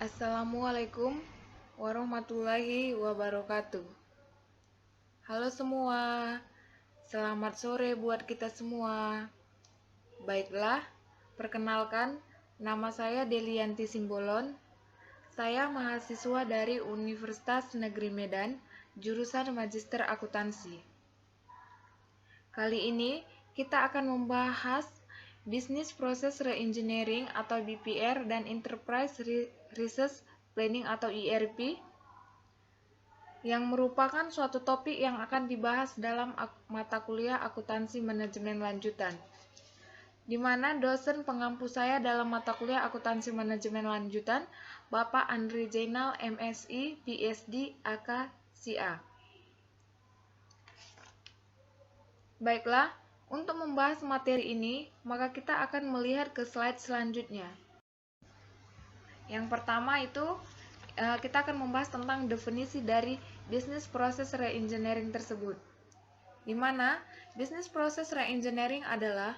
Assalamualaikum warahmatullahi wabarakatuh. Halo semua, selamat sore buat kita semua. Baiklah, perkenalkan, nama saya Delianti Simbolon. Saya mahasiswa dari Universitas Negeri Medan, jurusan Magister Akuntansi. Kali ini kita akan membahas Business Process Reengineering atau BPR dan Enterprise Resource Planning atau ERP, yang merupakan suatu topik yang akan dibahas dalam mata kuliah Akuntansi Manajemen Lanjutan, di mana dosen pengampu saya dalam mata kuliah Akuntansi Manajemen Lanjutan, Bapak Andri Jainal, MSI, PSD, AK, CA. Baiklah, untuk membahas materi ini, maka kita akan melihat ke slide selanjutnya. Yang pertama itu, kita akan membahas tentang definisi dari Business Process Reengineering tersebut. Di mana Business Process Reengineering adalah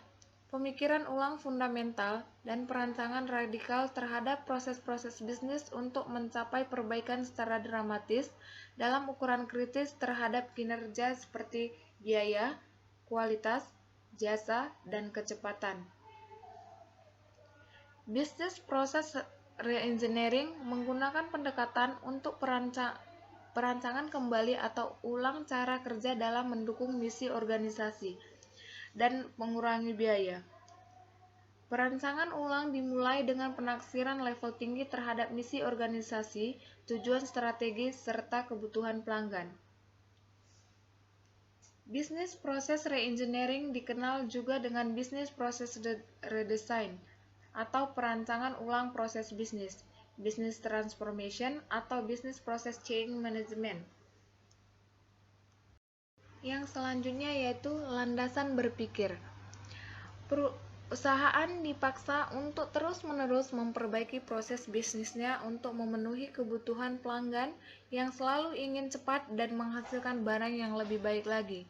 pemikiran ulang fundamental dan perancangan radikal terhadap proses-proses bisnis untuk mencapai perbaikan secara dramatis dalam ukuran kritis terhadap kinerja seperti biaya, kualitas, jasa, dan kecepatan. Business Process Reengineering menggunakan pendekatan untuk perancangan kembali atau ulang cara kerja dalam mendukung misi organisasi dan mengurangi biaya. Perancangan ulang dimulai dengan penaksiran level tinggi terhadap misi organisasi, tujuan strategis, serta kebutuhan pelanggan. Business Process Reengineering dikenal juga dengan Business Process Redesign atau perancangan ulang proses bisnis, Business Transformation atau Business Process Change Management. Yang selanjutnya yaitu landasan berpikir. Perusahaan dipaksa untuk terus-menerus memperbaiki proses bisnisnya untuk memenuhi kebutuhan pelanggan yang selalu ingin cepat dan menghasilkan barang yang lebih baik lagi.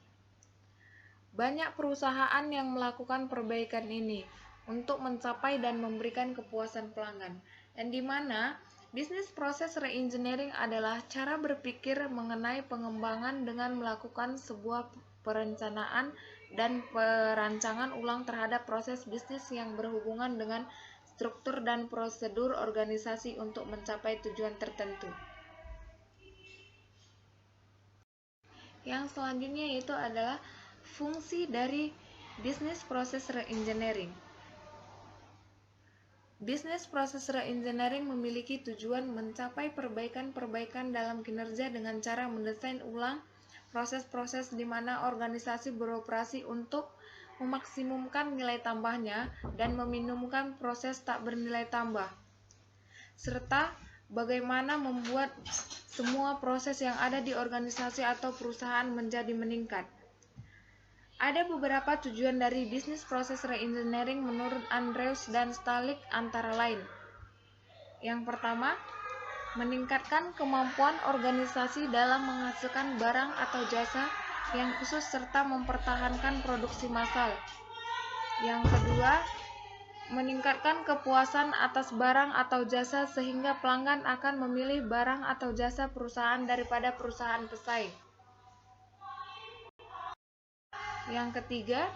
Banyak perusahaan yang melakukan perbaikan ini untuk mencapai dan memberikan kepuasan pelanggan, dan di mana Business Process Reengineering adalah cara berpikir mengenai pengembangan dengan melakukan sebuah perencanaan dan perancangan ulang terhadap proses bisnis yang berhubungan dengan struktur dan prosedur organisasi untuk mencapai tujuan tertentu. Yang selanjutnya yaitu adalah fungsi dari Business Process Reengineering. Business Process Reengineering memiliki tujuan mencapai perbaikan-perbaikan dalam kinerja dengan cara mendesain ulang proses-proses di mana organisasi beroperasi untuk memaksimumkan nilai tambahnya dan meminimumkan proses tak bernilai tambah, serta bagaimana membuat semua proses yang ada di organisasi atau perusahaan menjadi meningkat. Ada beberapa tujuan dari Business Process Reengineering menurut Andrews dan Stalik antara lain. Yang pertama, meningkatkan kemampuan organisasi dalam menghasilkan barang atau jasa yang khusus serta mempertahankan produksi massal. Yang kedua, meningkatkan kepuasan atas barang atau jasa sehingga pelanggan akan memilih barang atau jasa perusahaan daripada perusahaan pesaing. Yang ketiga,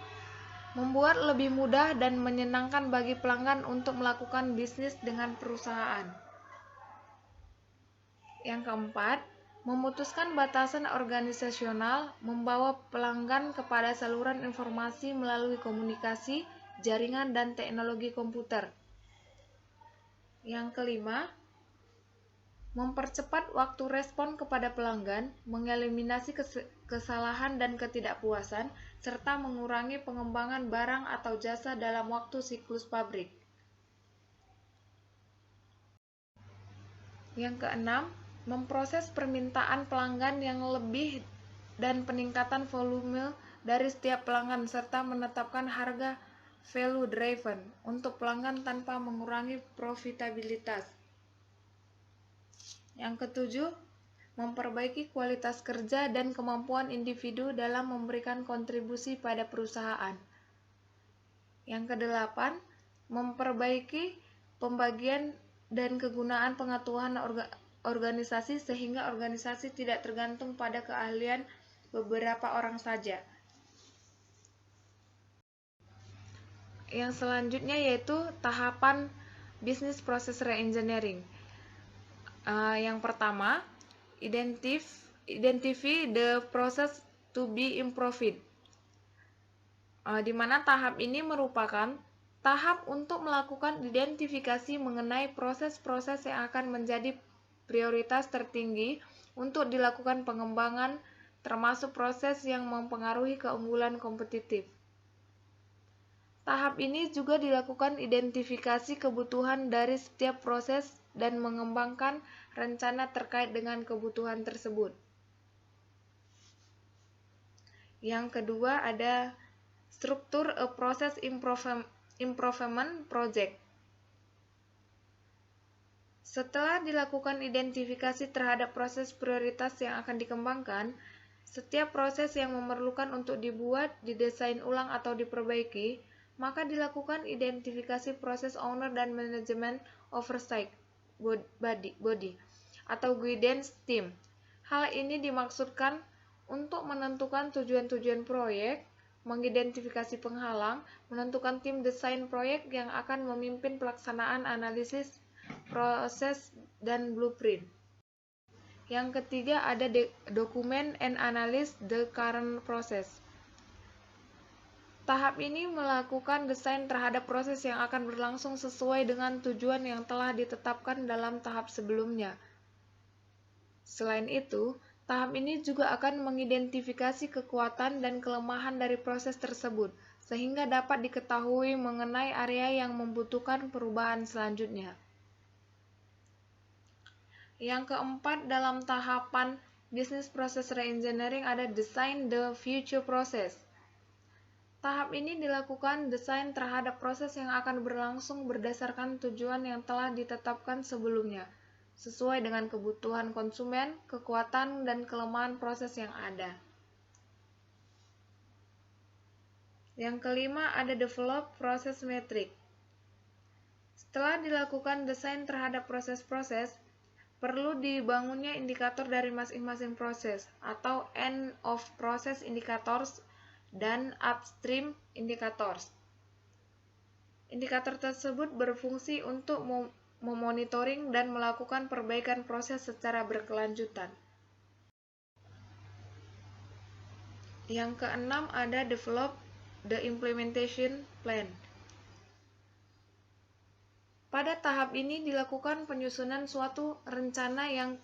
membuat lebih mudah dan menyenangkan bagi pelanggan untuk melakukan bisnis dengan perusahaan. Yang keempat, memutuskan batasan organisasional, membawa pelanggan kepada saluran informasi melalui komunikasi, jaringan, dan teknologi komputer. Yang kelima, mempercepat waktu respon kepada pelanggan, mengeliminasi kesalahan dan ketidakpuasan, serta mengurangi pengembangan barang atau jasa dalam waktu siklus pabrik. Yang keenam, memproses permintaan pelanggan yang lebih dan peningkatan volume dari setiap pelanggan, serta menetapkan harga value driven untuk pelanggan tanpa mengurangi profitabilitas. Yang ketujuh, memperbaiki kualitas kerja dan kemampuan individu dalam memberikan kontribusi pada perusahaan. Yang kedelapan, memperbaiki pembagian dan kegunaan pengetahuan organisasi sehingga organisasi tidak tergantung pada keahlian beberapa orang saja. Yang selanjutnya yaitu tahapan Business Process Reengineering. Yang pertama, identify the process to be improved. Di mana tahap ini merupakan tahap untuk melakukan identifikasi mengenai proses-proses yang akan menjadi prioritas tertinggi untuk dilakukan pengembangan, termasuk proses yang mempengaruhi keunggulan kompetitif. Tahap ini juga dilakukan identifikasi kebutuhan dari setiap proses dan mengembangkan rencana terkait dengan kebutuhan tersebut. Yang kedua ada struktur a process improvement project. Setelah dilakukan identifikasi terhadap proses prioritas yang akan dikembangkan, setiap proses yang memerlukan untuk dibuat, didesain ulang atau diperbaiki, maka dilakukan identifikasi proses owner dan manajemen oversight body atau guidance team. Hal ini dimaksudkan untuk menentukan tujuan-tujuan proyek, mengidentifikasi penghalang, menentukan tim desain proyek yang akan memimpin pelaksanaan analisis proses dan blueprint. Yang ketiga ada document and analyze the current process. Tahap ini melakukan desain terhadap proses yang akan berlangsung sesuai dengan tujuan yang telah ditetapkan dalam tahap sebelumnya. Selain itu, tahap ini juga akan mengidentifikasi kekuatan dan kelemahan dari proses tersebut, sehingga dapat diketahui mengenai area yang membutuhkan perubahan selanjutnya. Yang keempat dalam tahapan Business Process Reengineering ada Design the Future Process. Tahap ini dilakukan desain terhadap proses yang akan berlangsung berdasarkan tujuan yang telah ditetapkan sebelumnya, sesuai dengan kebutuhan konsumen, kekuatan, dan kelemahan proses yang ada. Yang kelima ada Develop Process Metric. Setelah dilakukan desain terhadap proses-proses, perlu dibangunnya indikator dari masing-masing proses atau end of process indicators dan upstream indicators. Indikator tersebut berfungsi untuk memonitoring dan melakukan perbaikan proses secara berkelanjutan. Yang keenam ada develop the implementation plan. Pada tahap ini dilakukan penyusunan suatu rencana yang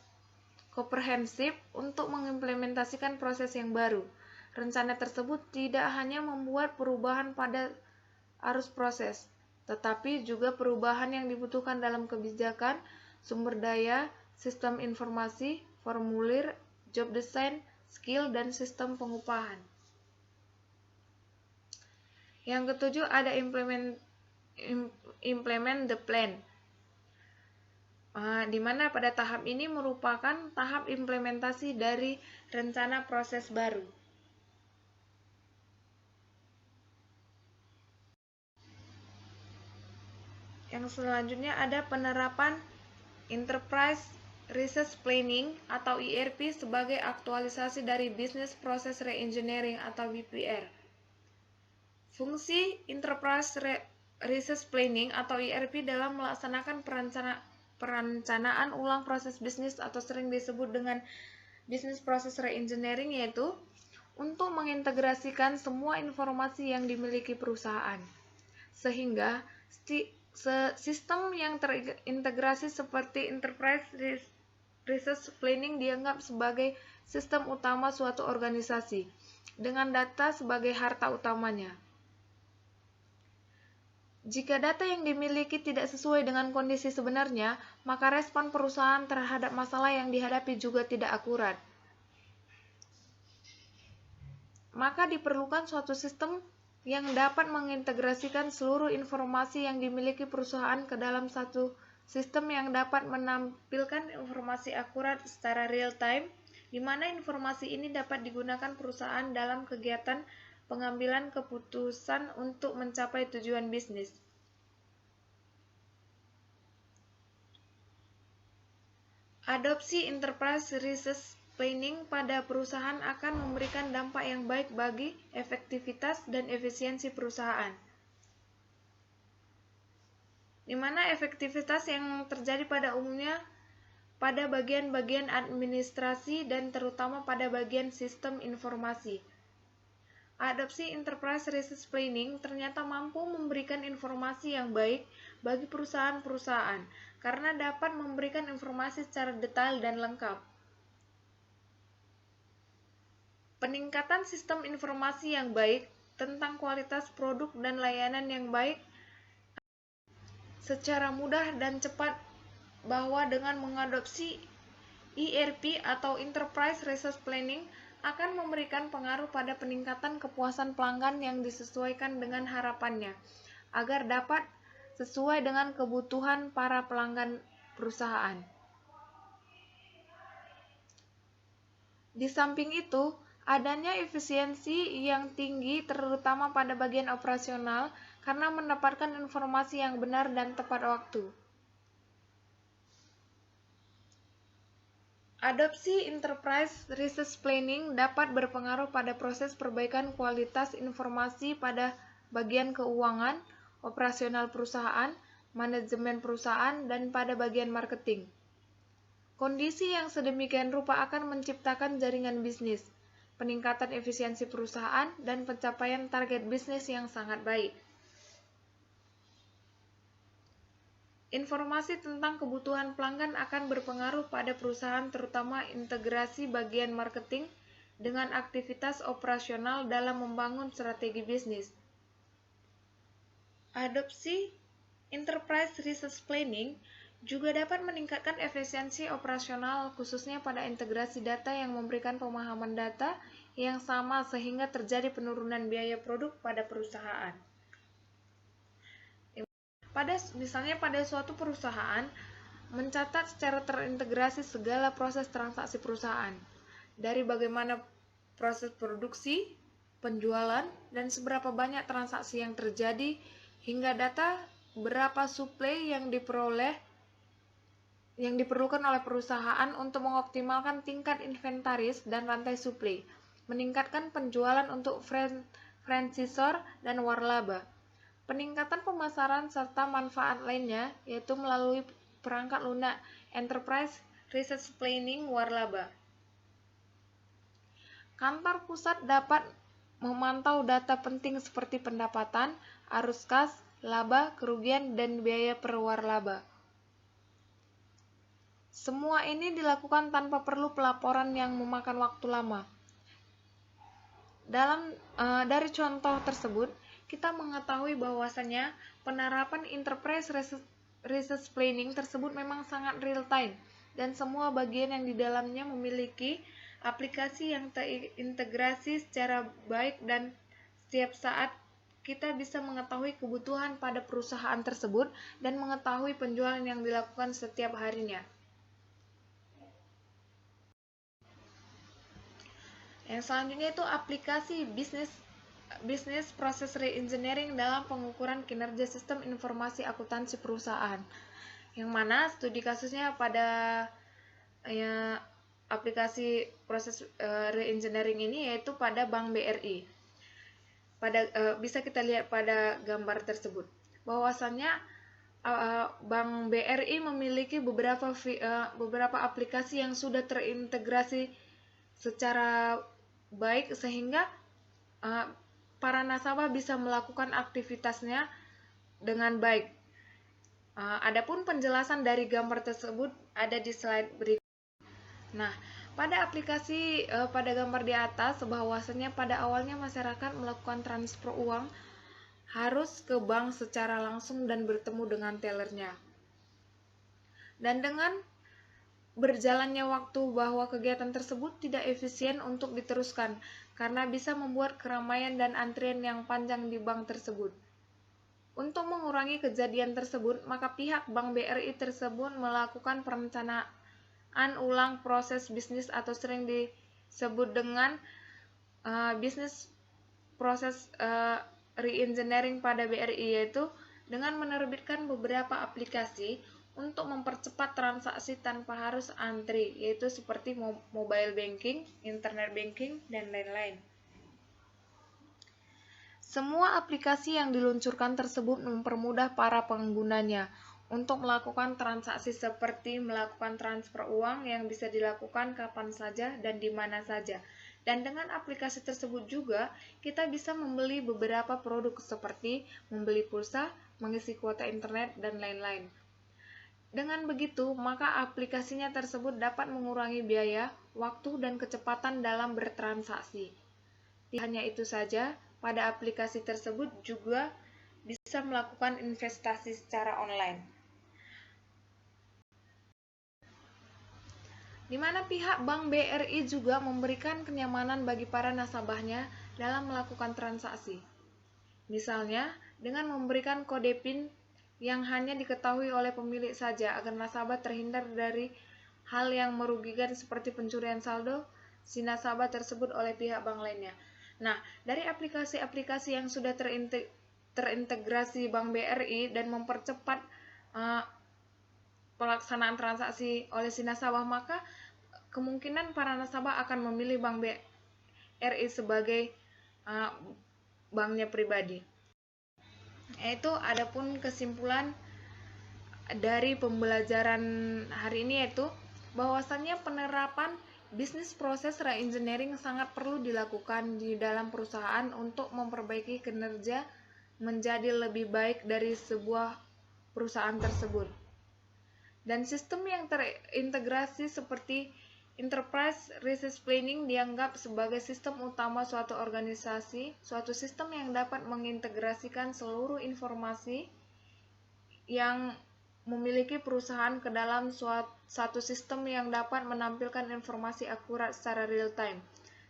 komprehensif untuk mengimplementasikan proses yang baru. Rencana tersebut tidak hanya membuat perubahan pada arus proses, tetapi juga perubahan yang dibutuhkan dalam kebijakan, sumber daya, sistem informasi, formulir, job design, skill, dan sistem pengupahan. Yang ketujuh ada implement the plan, di mana pada tahap ini merupakan tahap implementasi dari rencana proses baru. Yang selanjutnya ada penerapan Enterprise Resource Planning atau ERP sebagai aktualisasi dari Business Process Reengineering atau BPR. Fungsi Enterprise Resource Planning atau ERP dalam melaksanakan perencanaan ulang proses bisnis atau sering disebut dengan Business Process Reengineering yaitu untuk mengintegrasikan semua informasi yang dimiliki perusahaan, sehingga sistem yang terintegrasi seperti Enterprise Resource Planning dianggap sebagai sistem utama suatu organisasi, dengan data sebagai harta utamanya. Jika data yang dimiliki tidak sesuai dengan kondisi sebenarnya, maka respon perusahaan terhadap masalah yang dihadapi juga tidak akurat. Maka diperlukan suatu sistem yang dapat mengintegrasikan seluruh informasi yang dimiliki perusahaan ke dalam satu sistem yang dapat menampilkan informasi akurat secara real time, di mana informasi ini dapat digunakan perusahaan dalam kegiatan pengambilan keputusan untuk mencapai tujuan bisnis. Adopsi enterprise resource planning pada perusahaan akan memberikan dampak yang baik bagi efektivitas dan efisiensi perusahaan. Di mana efektivitas yang terjadi pada umumnya pada bagian-bagian administrasi dan terutama pada bagian sistem informasi. Adopsi enterprise resource planning ternyata mampu memberikan informasi yang baik bagi perusahaan-perusahaan karena dapat memberikan informasi secara detail dan lengkap. Peningkatan sistem informasi yang baik tentang kualitas produk dan layanan yang baik secara mudah dan cepat bahwa dengan mengadopsi ERP atau Enterprise Resource Planning akan memberikan pengaruh pada peningkatan kepuasan pelanggan yang disesuaikan dengan harapannya, agar dapat sesuai dengan kebutuhan para pelanggan perusahaan. Di samping itu, adanya efisiensi yang tinggi terutama pada bagian operasional karena mendapatkan informasi yang benar dan tepat waktu. Adopsi Enterprise Resource Planning dapat berpengaruh pada proses perbaikan kualitas informasi pada bagian keuangan, operasional perusahaan, manajemen perusahaan, dan pada bagian marketing. Kondisi yang sedemikian rupa akan menciptakan jaringan bisnis, peningkatan efisiensi perusahaan, dan pencapaian target bisnis yang sangat baik. Informasi tentang kebutuhan pelanggan akan berpengaruh pada perusahaan, terutama integrasi bagian marketing dengan aktivitas operasional dalam membangun strategi bisnis. Adopsi Enterprise Resource Planning juga dapat meningkatkan efisiensi operasional khususnya pada integrasi data yang memberikan pemahaman data yang sama sehingga terjadi penurunan biaya produk pada perusahaan. Misalnya pada suatu perusahaan mencatat secara terintegrasi segala proses transaksi perusahaan, dari bagaimana proses produksi, penjualan, dan seberapa banyak transaksi yang terjadi, hingga data berapa suplai yang diperlukan oleh perusahaan untuk mengoptimalkan tingkat inventaris dan rantai suplai, meningkatkan penjualan untuk franchisor dan waralaba, peningkatan pemasaran serta manfaat lainnya yaitu melalui perangkat lunak Enterprise Resource Planning waralaba. Kantor pusat dapat memantau data penting seperti pendapatan, arus kas, laba, kerugian, dan biaya per waralaba. Semua ini dilakukan tanpa perlu pelaporan yang memakan waktu lama. Dari contoh tersebut, kita mengetahui bahwasannya penerapan Enterprise Resource Planning tersebut memang sangat real time dan semua bagian yang di dalamnya memiliki aplikasi yang terintegrasi secara baik dan setiap saat kita bisa mengetahui kebutuhan pada perusahaan tersebut dan mengetahui penjualan yang dilakukan setiap harinya. Yang selanjutnya itu aplikasi bisnis proses reengineering dalam pengukuran kinerja sistem informasi akuntansi perusahaan. Yang mana studi kasusnya pada aplikasi proses reengineering ini yaitu pada Bank BRI. Bisa kita lihat pada gambar tersebut bahwasannya Bank BRI memiliki beberapa aplikasi yang sudah terintegrasi secara baik sehingga para nasabah bisa melakukan aktivitasnya dengan baik. Adapun penjelasan dari gambar tersebut ada di slide berikut. Nah, pada aplikasi pada gambar di atas bahwasanya pada awalnya masyarakat melakukan transfer uang harus ke bank secara langsung dan bertemu dengan tellernya. Dan dengan berjalannya waktu bahwa kegiatan tersebut tidak efisien untuk diteruskan karena bisa membuat keramaian dan antrian yang panjang di bank tersebut. Untuk mengurangi kejadian tersebut, maka pihak Bank BRI tersebut melakukan perencanaan ulang proses bisnis atau sering disebut dengan bisnis proses reengineering pada BRI, yaitu dengan menerbitkan beberapa aplikasi untuk mempercepat transaksi tanpa harus antri, yaitu seperti mobile banking, internet banking, dan lain-lain. Semua aplikasi yang diluncurkan tersebut mempermudah para penggunanya untuk melakukan transaksi seperti melakukan transfer uang yang bisa dilakukan kapan saja dan di mana saja. Dan dengan aplikasi tersebut juga, kita bisa membeli beberapa produk seperti membeli pulsa, mengisi kuota internet, dan lain-lain. Dengan begitu, maka aplikasinya tersebut dapat mengurangi biaya, waktu, dan kecepatan dalam bertransaksi. Tidak hanya itu saja, pada aplikasi tersebut juga bisa melakukan investasi secara online, di mana pihak Bank BRI juga memberikan kenyamanan bagi para nasabahnya dalam melakukan transaksi. Misalnya, dengan memberikan kode PIN yang hanya diketahui oleh pemilik saja agar nasabah terhindar dari hal yang merugikan seperti pencurian saldo si nasabah tersebut oleh pihak bank lainnya. Nah, dari aplikasi-aplikasi yang sudah terintegrasi Bank BRI dan mempercepat pelaksanaan transaksi oleh si nasabah, maka kemungkinan para nasabah akan memilih Bank BRI sebagai banknya pribadi. Yaitu adapun kesimpulan dari pembelajaran hari ini yaitu bahwasannya penerapan bisnis proses reengineering sangat perlu dilakukan di dalam perusahaan untuk memperbaiki kinerja menjadi lebih baik dari sebuah perusahaan tersebut. Dan sistem yang terintegrasi seperti Enterprise Resource Planning dianggap sebagai sistem utama suatu organisasi, suatu sistem yang dapat mengintegrasikan seluruh informasi yang memiliki perusahaan ke dalam satu sistem yang dapat menampilkan informasi akurat secara real time,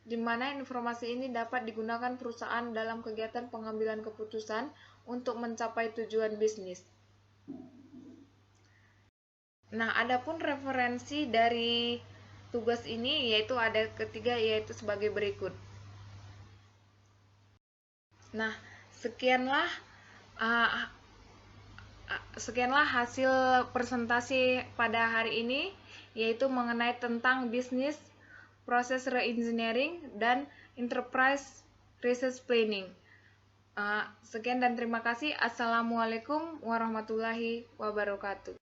di mana informasi ini dapat digunakan perusahaan dalam kegiatan pengambilan keputusan untuk mencapai tujuan bisnis. Nah, adapun referensi dari tugas ini yaitu ada ketiga, yaitu sebagai berikut. Nah, sekianlah hasil presentasi pada hari ini, yaitu mengenai tentang bisnis proses reengineering dan enterprise resource planning. Sekian dan terima kasih. Assalamualaikum warahmatullahi wabarakatuh.